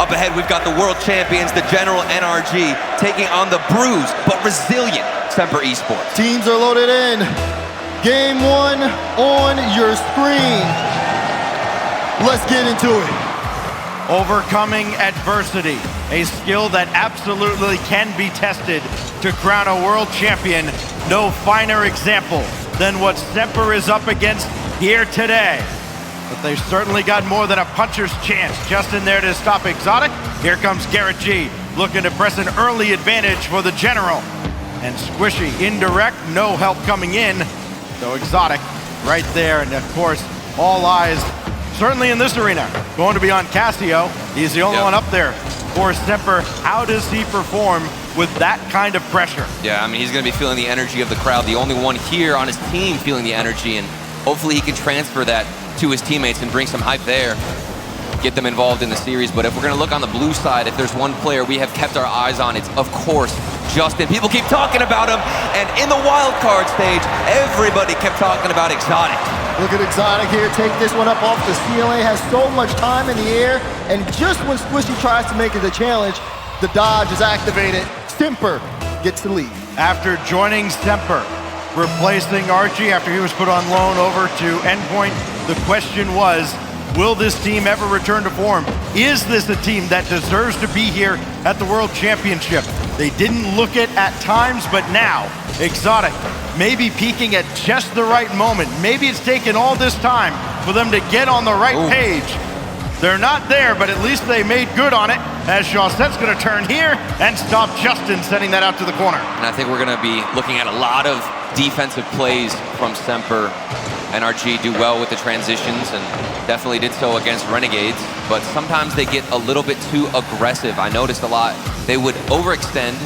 Up ahead, we've got the world champions, the General NRG, taking on the bruised but resilient Semper Esports. Teams are loaded in. Game 1 on your screen. Let's get into it. Overcoming adversity, a skill that absolutely can be tested to crown a world champion. No finer example than what Semper is up against here today. But they've certainly got more than a puncher's chance. Just in there to stop Exotic. Here comes Garrett G, looking to press an early advantage for the General. And Squishy, indirect, no help coming in. So Exotic right there, and of course, all eyes, certainly in this arena, going to be on Cassio. He's the only one up there for Semper. How does he perform with that kind of pressure? Yeah, I mean, he's going to be feeling the energy of the crowd, the only one here on his team feeling the energy, and hopefully he can transfer that to his teammates and bring some hype there, get them involved in the series. But if we're going to look on the blue side, if there's one player we have kept our eyes on, it's, of course, Justin. People keep talking about him, and in the wild card stage, everybody kept talking about Exotic. Look at Exotic here, take this one up off the ceiling, has so much time in the air, and just when Squishy tries to make it a challenge, the dodge is activated. Semper gets the lead. After joining Semper, replacing Archie after he was put on loan over to Endpoint, the question was, will this team ever return to form? Is this a team that deserves to be here at the World Championship? They didn't look it at times, but now, Exotic maybe peaking at just the right moment. Maybe it's taken all this time for them to get on the right page. They're not there, but at least they made good on it, as Chausette's gonna turn here and stop Justin, sending that out to the corner. And I think we're gonna be looking at a lot of defensive plays from Semper. NRG do well with the transitions and definitely did so against Renegades, but sometimes they get a little bit too aggressive. I noticed a lot. They would overextend,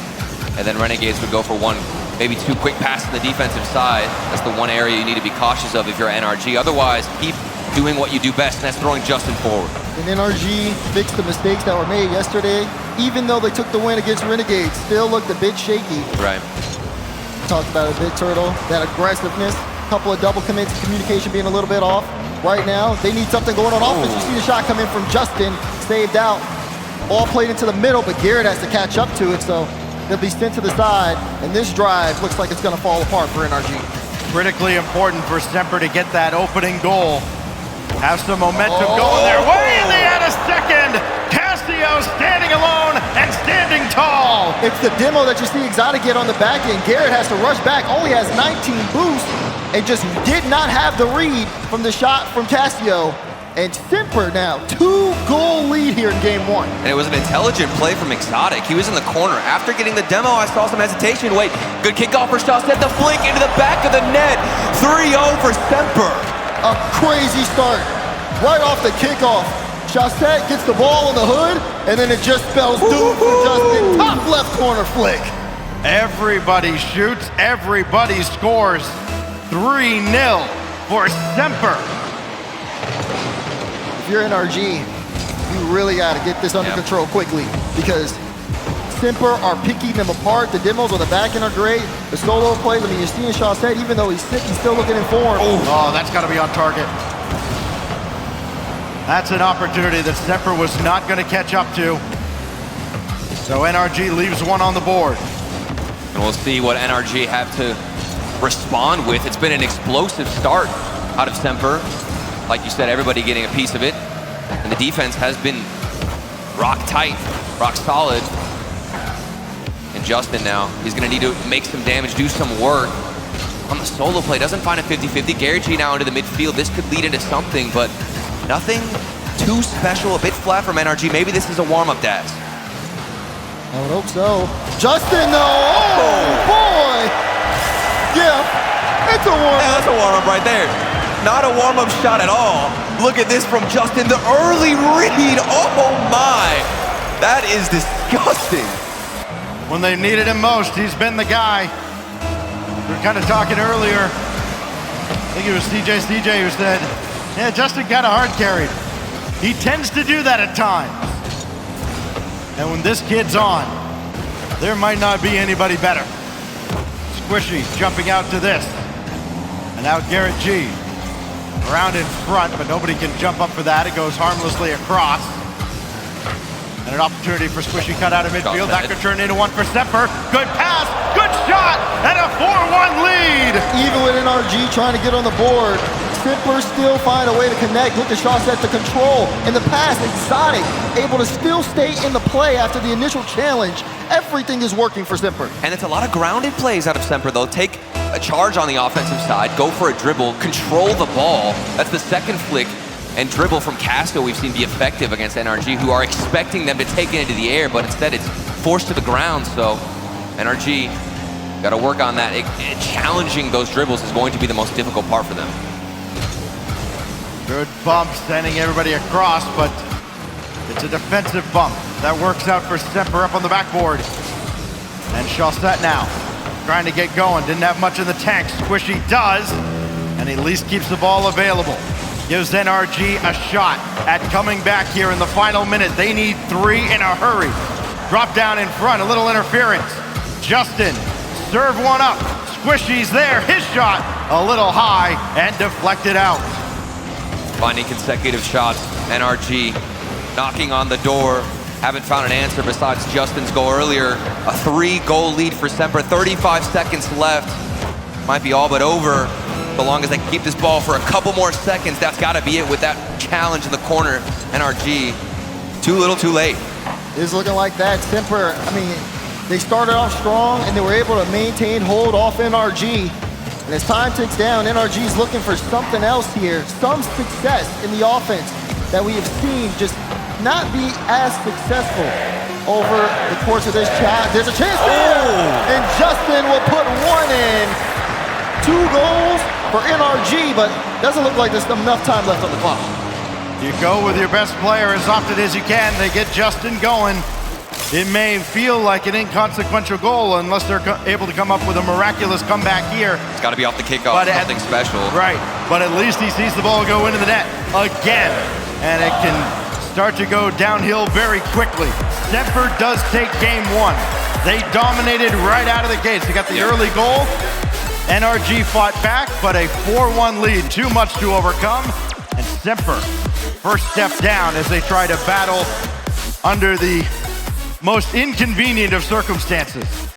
and then Renegades would go for one, maybe two quick passes on the defensive side. That's the one area you need to be cautious of if you're NRG. Otherwise, keep doing what you do best, and that's throwing Justin forward. And NRG fixed the mistakes that were made yesterday. Even though they took the win against Renegades, still looked a bit shaky. Right. Talked about it a bit, Turtle. That aggressiveness, couple of double commits, communication being a little bit off. Right now, they need something going on offense. You see the shot come in from Justin, saved out. All played into the middle, but Garrett has to catch up to it, so they'll be sent to the side, and this drive looks like it's gonna fall apart for NRG. Critically important for Semper to get that opening goal. Have some momentum going their way, and they had a second. Cassio standing alone and standing tall. It's the demo that you see Exotic get on the back end. Garrett has to rush back, only has 19 boosts, and just did not have the read from the shot from Cassio. And Semper now, 2-goal lead here in game 1. And it was an intelligent play from Exotic. He was in the corner. After getting the demo, I saw some hesitation. Wait, good kickoff for Chaussette, the flick into the back of the net. 3-0 for Semper. A crazy start right off the kickoff. Chaussette gets the ball in the hood, and then it just spells doom for Justin. Top left corner flick. Everybody shoots, everybody scores. 3-0 for Semper. If you're NRG, you really got to get this under control quickly, because Semper are picking them apart. The demos on the back end are great. The solo plays, I mean, you're seeing Chaussette, even though he's sick, he's still looking in form. Oh, that's got to be on target. That's an opportunity that Semper was not going to catch up to. So NRG leaves one on the board. And we'll see what NRG have to respond with. It's been an explosive start out of Semper. Like you said, everybody getting a piece of it. And the defense has been rock tight, rock solid. And Justin now, he's gonna need to make some damage, do some work. On the solo play, doesn't find a 50-50. Garrett G now into the midfield. This could lead into something, but nothing too special. A bit flat from NRG. Maybe this is a warm-up dash. I would hope so. Justin, though, oh boy! Yeah, it's a warm-up. Yeah, that's a warm-up right there. Not a warm-up shot at all. Look at this from Justin, the early read. Oh my, that is disgusting. When they needed him most, he's been the guy. We were kind of talking earlier. I think it was CJ who said, yeah, Justin kind of hard carried. He tends to do that at times. And when this kid's on, there might not be anybody better. Squishy jumping out to this. And now Garrett G. Around in front, but nobody can jump up for that. It goes harmlessly across. And an opportunity for Squishy cut out of midfield. That Shot could turn into one for Semper. Good pass, good shot, and a 4-1 lead. Even with NRG trying to get on the board, Semper still find a way to connect with the shot set to control. And the pass, Exotic, able to still stay in the play after the initial challenge. Everything is working for Semper. And it's a lot of grounded plays out of Semper, though. Take a charge on the offensive side, go for a dribble, control the ball. That's the second flick and dribble from Casco we've seen be effective against NRG, who are expecting them to take it into the air, but instead it's forced to the ground. So NRG got to work on that. Challenging those dribbles is going to be the most difficult part for them. Good bump, sending everybody across, but it's a defensive bump. That works out for Semper up on the backboard. And Chaussette now, trying to get going. Didn't have much in the tank. Squishy does, and at least keeps the ball available. Gives NRG a shot at coming back here in the final minute. They need 3 in a hurry. Drop down in front, a little interference. Justin, serve one up. Squishy's there, his shot a little high and deflected out. Finding consecutive shots, NRG knocking on the door. Haven't found an answer besides Justin's goal earlier. A 3-goal lead for Semper, 35 seconds left. Might be all but over. So long as they can keep this ball for a couple more seconds, that's got to be it with that challenge in the corner. NRG, too little, too late. It's looking like that. Semper, I mean, they started off strong and they were able to maintain hold off NRG. And as time ticks down, NRG's looking for something else here, some success in the offense that we have seen just not be as successful over the course of this chat. There's a chance there, and Justin will put one in. 2 goals for NRG, but doesn't look like there's enough time left on the clock. You go with your best player as often as you can. They get Justin going. It may feel like an inconsequential goal unless they're able to come up with a miraculous comeback here. It's got to be off the kickoff, something special. Right, but at least he sees the ball go into the net again, and it can start to go downhill very quickly. Semper does take game 1. They dominated right out of the gates. They got the early goal. NRG fought back, but a 4-1 lead, too much to overcome. And Semper, first step down as they try to battle under the most inconvenient of circumstances.